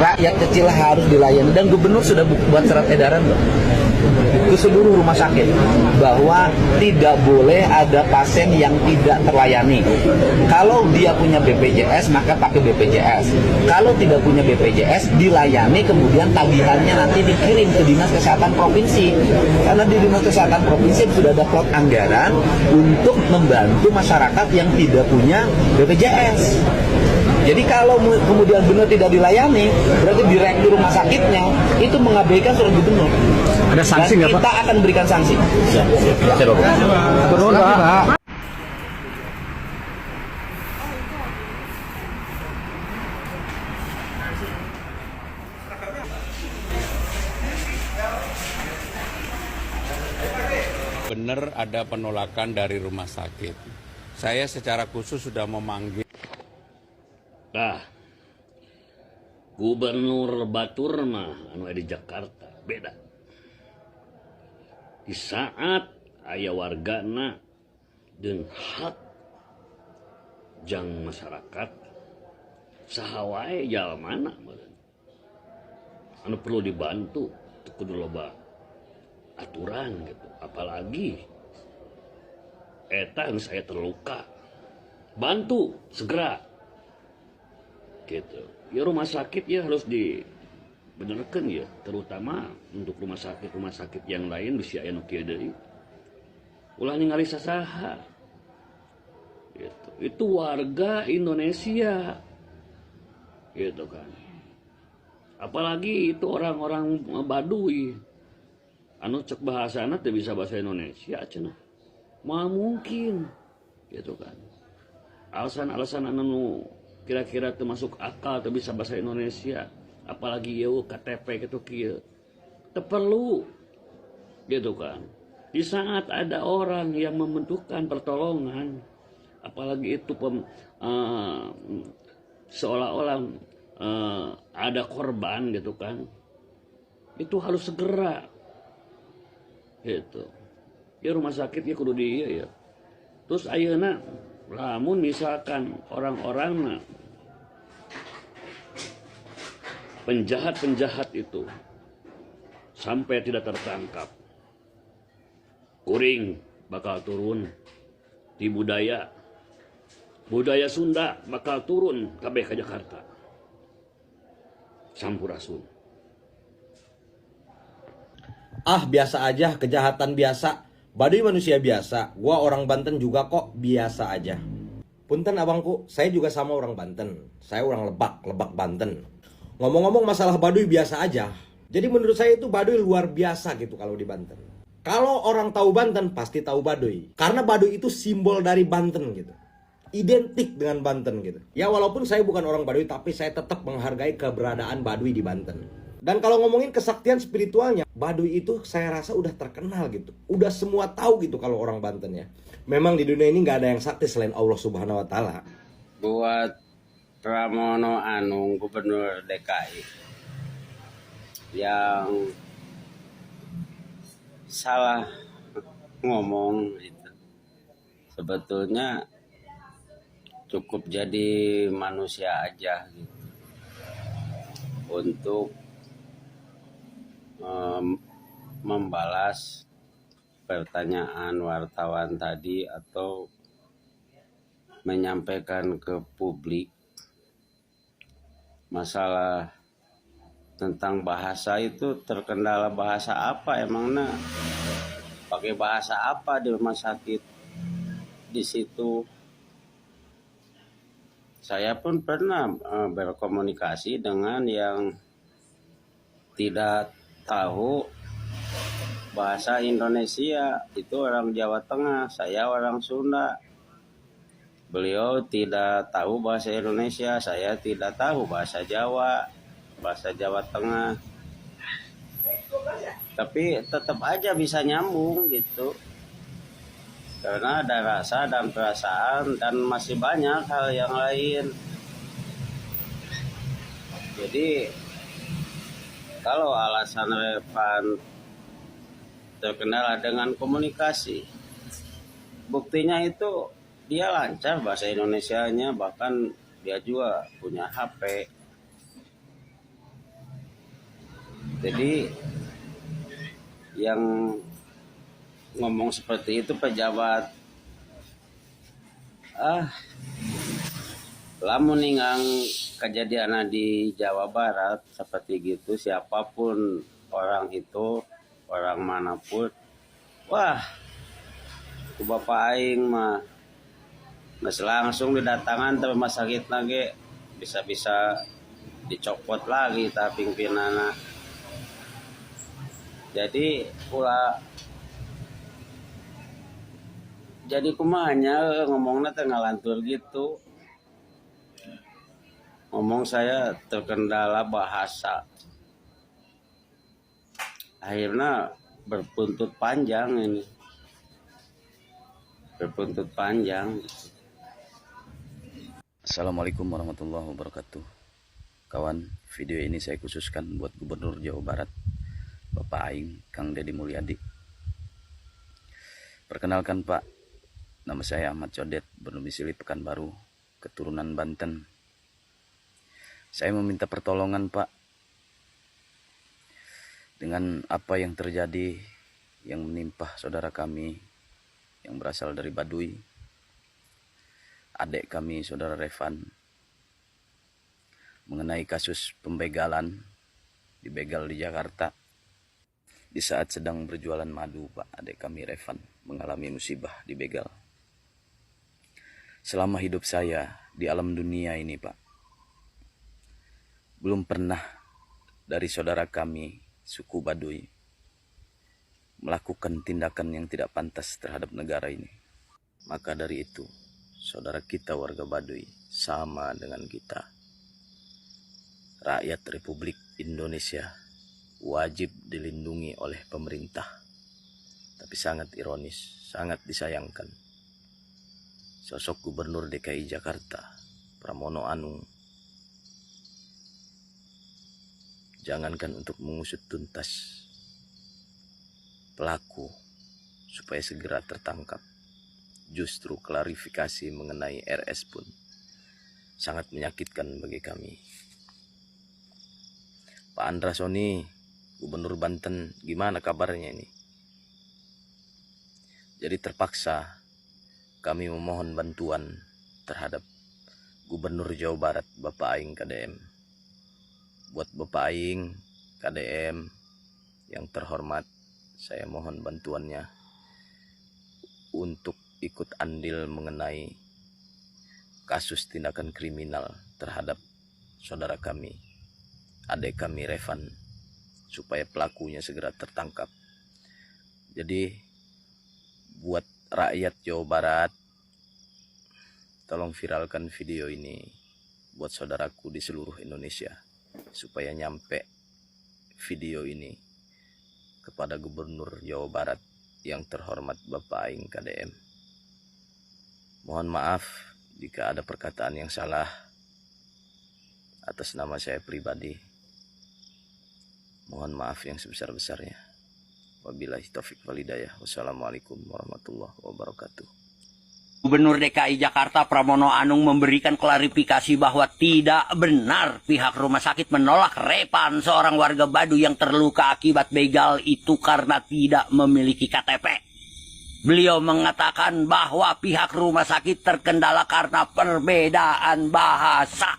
rakyat kecil harus dilayani, dan gubernur sudah buat surat edaran ke seluruh rumah sakit bahwa tidak boleh ada pasien yang tidak terlayani. Kalau dia punya BPJS maka pakai BPJS. Kalau tidak punya BPJS dilayani, kemudian tagihannya nanti dikirim ke Dinas Kesehatan Provinsi. Karena di Dinas Kesehatan Provinsi sudah ada plot anggaran untuk membantu masyarakat yang tidak punya BPJS. Jadi kalau kemudian benar tidak dilayani, berarti direktur rumah sakitnya itu mengabaikan surat gubernur. Ada sanksi nggak, Pak? Kita akan berikan sanksi. Siap, Pak. Turun, Pak. Benar ada penolakan dari rumah sakit. Saya secara khusus sudah memanggil. Nah, Gubernur Batur mah anu di Jakarta beda. Di saat aya wargana dan hak jang masyarakat saha wae jalmana anu perlu dibantu kudu loba aturan gitu. Apalagi eta yang saya terluka, bantu segera gitu. Ya rumah sakit ya harus dibenerkan ya, terutama untuk rumah sakit yang lain bisa aya nu kieu deui ulah ningali sasaha gitu. Itu warga Indonesia gitu kan, apalagi itu orang-orang Baduy anu cek bahasana teu bisa bahasa Indonesia cenah, mah mungkin gitu kan. Alasan-alasan anu kira-kira termasuk akal teu bisa bahasa Indonesia, apalagi yeuh KTP gitu kieu teu perlu gitu kan. Di saat ada orang yang membutuhkan pertolongan, apalagi itu seolah-olah ada korban gitu kan, itu harus segera gitu. Ya rumah sakitnya kudu di ya. Terus ayeuna lamun misalkan orang-orang penjahat-penjahat itu sampai tidak tertangkap, kuring bakal turun di budaya Sunda bakal turun kabeh ke Jakarta. Sampurasun. Ah, biasa aja, kejahatan biasa. Baduy manusia biasa. Gua orang Banten juga kok, biasa aja. Punten abangku, saya juga sama orang Banten. Saya orang Lebak Banten. Ngomong-ngomong masalah Baduy biasa aja. Jadi menurut saya itu Baduy luar biasa gitu kalau di Banten. Kalau orang tahu Banten pasti tahu Baduy. Karena Baduy itu simbol dari Banten gitu. Identik dengan Banten gitu. Ya walaupun saya bukan orang Baduy, tapi saya tetap menghargai keberadaan Baduy di Banten. Dan kalau ngomongin kesaktian spiritualnya, Baduy itu saya rasa udah terkenal gitu. Udah semua tahu gitu kalau orang Banten ya. Memang di dunia ini gak ada yang sakti selain Allah Subhanahu Wa Taala. Buat Pramono Anung, Gubernur DKI, yang salah ngomong gitu. Sebetulnya cukup jadi manusia aja gitu. Untuk membalas pertanyaan wartawan tadi atau menyampaikan ke publik masalah tentang bahasa itu, terkendala bahasa apa emangnya, pakai bahasa apa di rumah sakit di situ. Saya pun pernah berkomunikasi dengan yang tidak tahu bahasa Indonesia, itu orang Jawa Tengah, saya orang Sunda. Beliau tidak tahu bahasa Indonesia, saya tidak tahu bahasa Jawa Tengah. Tapi tetap aja bisa nyambung gitu. Karena ada rasa dan perasaan dan masih banyak hal yang lain. Jadi kalau alasan Revan terkendala dengan komunikasi, buktinya itu dia lancar bahasa Indonesianya, bahkan dia juga punya HP. Jadi yang ngomong seperti itu pejabat lamun ningang kejadian di Jawa Barat seperti gitu, siapapun orang itu, orang manapun, wah ku bapak aing mah geus langsung didatangan ke rumah sakit lagi, bisa-bisa dicopot lagi ta pimpinana. Jadi kumanya ngomongnya teh ngalantur gitu. Ngomong saya terkendala bahasa. Akhirnya berbuntut panjang ini. Berbuntut panjang. Assalamualaikum warahmatullahi wabarakatuh. Kawan, video ini saya khususkan buat Gubernur Jawa Barat, Bapak Aing, Kang Deddy Mulyadi. Perkenalkan Pak, nama saya Ahmad Codet, berdomisili Pekanbaru, keturunan Banten. Saya meminta pertolongan Pak, dengan apa yang terjadi, yang menimpa saudara kami yang berasal dari Baduy, adik kami saudara Revan, mengenai kasus pembegalan, dibegal di Jakarta. Di saat sedang berjualan madu Pak, adik kami Revan mengalami musibah dibegal. Selama hidup saya di alam dunia ini Pak, belum pernah dari saudara kami suku Baduy melakukan tindakan yang tidak pantas terhadap negara ini. Maka dari itu, saudara kita warga Baduy sama dengan kita, rakyat Republik Indonesia, wajib dilindungi oleh pemerintah. Tapi sangat ironis, sangat disayangkan, sosok Gubernur DKI Jakarta, Pramono Anung, jangankan untuk mengusut tuntas pelaku supaya segera tertangkap, justru klarifikasi mengenai RS pun sangat menyakitkan bagi kami. Pak Andra Soni, Gubernur Banten, gimana kabarnya ini? Jadi terpaksa kami memohon bantuan terhadap Gubernur Jawa Barat, Bapak Aing KDM. Buat Bapak Aing KDM yang terhormat, saya mohon bantuannya untuk ikut andil mengenai kasus tindakan kriminal terhadap saudara kami, adik kami Revan, supaya pelakunya segera tertangkap. Jadi buat rakyat Jawa Barat, tolong viralkan video ini buat saudaraku di seluruh Indonesia, supaya nyampe video ini kepada Gubernur Jawa Barat yang terhormat Bapak Aing KDM. Mohon maaf jika ada perkataan yang salah atas nama saya pribadi. Mohon maaf yang sebesar-besarnya. Wabillahi taufiq wal hidayah. Wassalamualaikum warahmatullahi wabarakatuh. Gubernur DKI Jakarta Pramono Anung memberikan klarifikasi bahwa tidak benar pihak rumah sakit menolak Revan, seorang warga Baduy yang terluka akibat begal itu karena tidak memiliki KTP. Beliau mengatakan bahwa pihak rumah sakit terkendala karena perbedaan bahasa.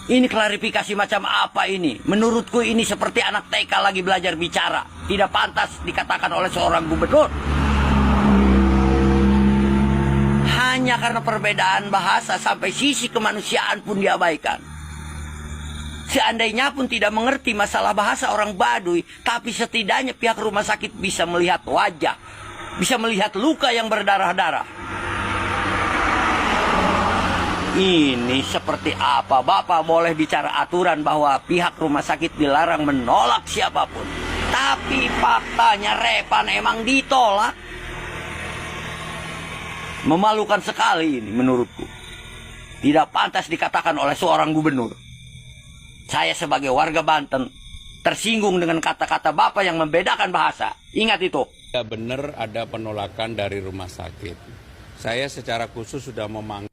Ini klarifikasi macam apa ini? Menurutku ini seperti anak TK lagi belajar bicara. Tidak pantas dikatakan oleh seorang gubernur. Hanya karena perbedaan bahasa sampai sisi kemanusiaan pun diabaikan. Seandainya pun tidak mengerti masalah bahasa orang Baduy, tapi setidaknya pihak rumah sakit bisa melihat wajah, bisa melihat luka yang berdarah-darah. Ini seperti apa? Bapak boleh bicara aturan bahwa pihak rumah sakit dilarang menolak siapapun, tapi faktanya Revan emang ditolak. Memalukan sekali ini menurutku. Tidak pantas dikatakan oleh seorang gubernur. Saya sebagai warga Banten tersinggung dengan kata-kata Bapak yang membedakan bahasa. Ingat itu. Tidak benar ada penolakan dari rumah sakit. Saya secara khusus sudah memanggil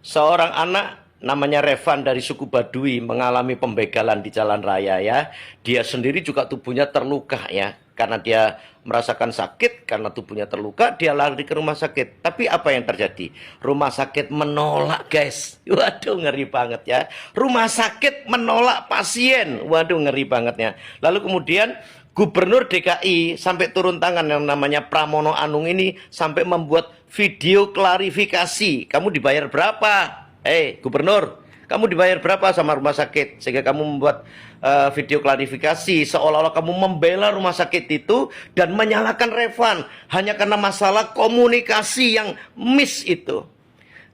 Seorang anak namanya Revan dari suku Baduy mengalami pembegalan di jalan raya ya. Dia sendiri juga tubuhnya terluka ya. Karena dia merasakan sakit, karena tubuhnya terluka, dia lari ke rumah sakit. Tapi apa yang terjadi? Rumah sakit menolak, guys. Waduh, ngeri banget ya. Rumah sakit menolak pasien. Waduh, ngeri banget ya. Lalu kemudian Gubernur DKI sampai turun tangan, yang namanya Pramono Anung ini sampai membuat video klarifikasi. Kamu dibayar berapa? Gubernur, kamu dibayar berapa sama rumah sakit sehingga kamu membuat video klarifikasi seolah-olah kamu membela rumah sakit itu dan menyalahkan Revan hanya karena masalah komunikasi yang miss itu.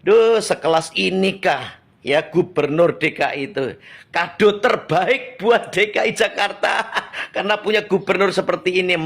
Duh, sekelas inikah ya Gubernur DKI itu? Kado terbaik buat DKI Jakarta karena punya gubernur seperti ini.